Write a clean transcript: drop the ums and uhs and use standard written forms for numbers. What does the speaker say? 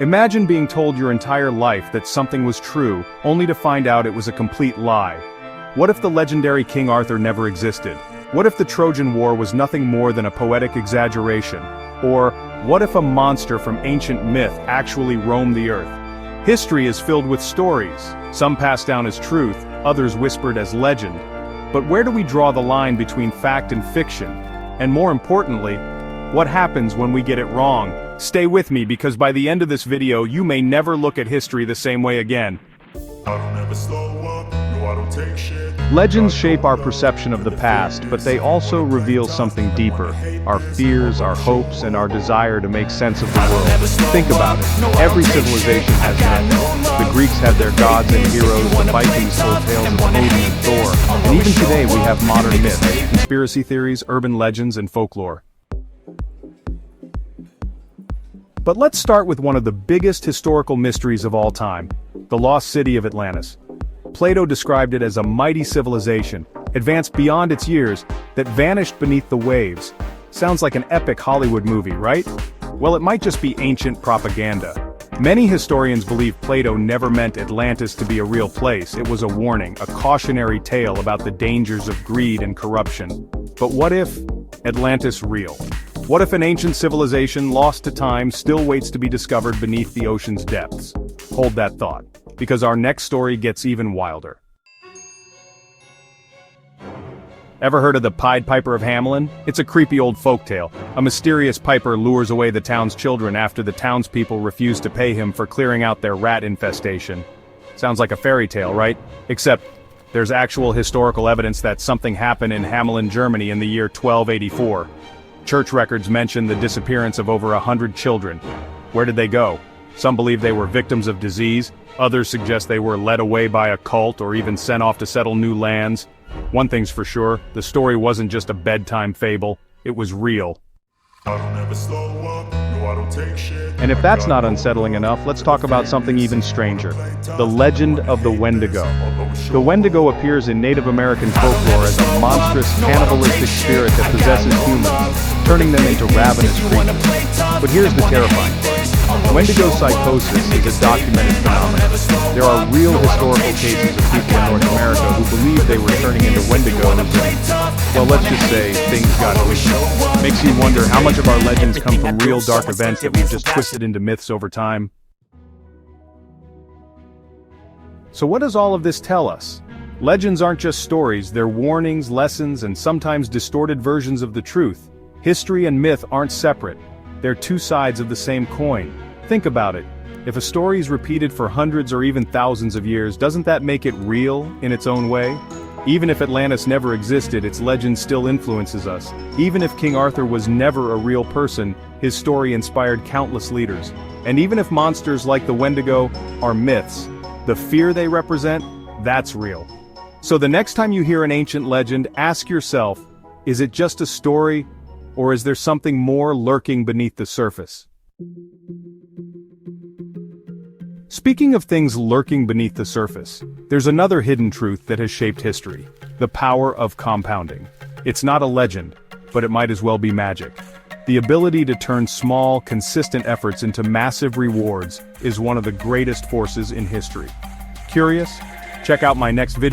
Imagine being told your entire life that something was true, only to find out it was a complete lie. What if the legendary King Arthur never existed? What if the Trojan War was nothing more than a poetic exaggeration? Or, what if a monster from ancient myth actually roamed the earth? History is filled with stories, some passed down as truth, others whispered as legend. But where do we draw the line between fact and fiction? And more importantly, what happens when we get it wrong? Stay with me because by the end of this video you may never look at history the same way again. I don't ever slow up, no I don't take shit. Legends shape our perception of the past, but they also reveal something deeper. Our fears, our hopes, and our desire to make sense of the world. Think about it. Every civilization has myths. The Greeks had their gods and heroes, the Vikings told tales of Odin and Thor, and even today we have modern myths, conspiracy theories, urban legends, and folklore. But let's start with one of the biggest historical mysteries of all time, the Lost City of Atlantis. Plato described it as a mighty civilization, advanced beyond its years, that vanished beneath the waves. Sounds like an epic Hollywood movie, right? Well, it might just be ancient propaganda. Many historians believe Plato never meant Atlantis to be a real place. It was a warning, a cautionary tale about the dangers of greed and corruption. But what if Atlantis real? What if an ancient civilization lost to time still waits to be discovered beneath the ocean's depths? Hold that thought, because our next story gets even wilder. Ever heard of the Pied Piper of Hamelin? It's a creepy old folktale. A mysterious piper lures away the town's children after the townspeople refuse to pay him for clearing out their rat infestation. Sounds like a fairy tale, right? Except, there's actual historical evidence that something happened in Hamelin, Germany in the year 1284. Church records mention the disappearance of over 100 children. Where did they go? Some believe they were victims of disease, others suggest they were led away by a cult or even sent off to settle new lands. One thing's for sure, the story wasn't just a bedtime fable, it was real. I don't ever slow up, no I don't take shit. And if that's not unsettling enough, let's talk about something even stranger. The legend of the Wendigo. The Wendigo appears in Native American folklore as a monstrous, cannibalistic spirit that possesses humans, turning them into ravenous creatures. But here's the terrifying part. Wendigo psychosis is a documented phenomenon. There are real historical cases of people in North America who believe they were turning into Wendigos and, well, let's just say, things got weird. Makes you wonder how much of our legends come from real dark events that we've just twisted into myths over time. So what does all of this tell us? Legends aren't just stories, they're warnings, lessons, and sometimes distorted versions of the truth. History and myth aren't separate. They're two sides of the same coin. Think about it. If a story is repeated for hundreds or even thousands of years, doesn't that make it real in its own way? Even if Atlantis never existed, its legend still influences us. Even if King Arthur was never a real person, his story inspired countless leaders. And even if monsters like the Wendigo are myths, the fear they represent, that's real. So the next time you hear an ancient legend, ask yourself, is it just a story, or is there something more lurking beneath the surface? Speaking of things lurking beneath the surface, there's another hidden truth that has shaped history: the power of compounding. It's not a legend, but it might as well be magic. The ability to turn small, consistent efforts into massive rewards is one of the greatest forces in history. Curious? Check out my next video.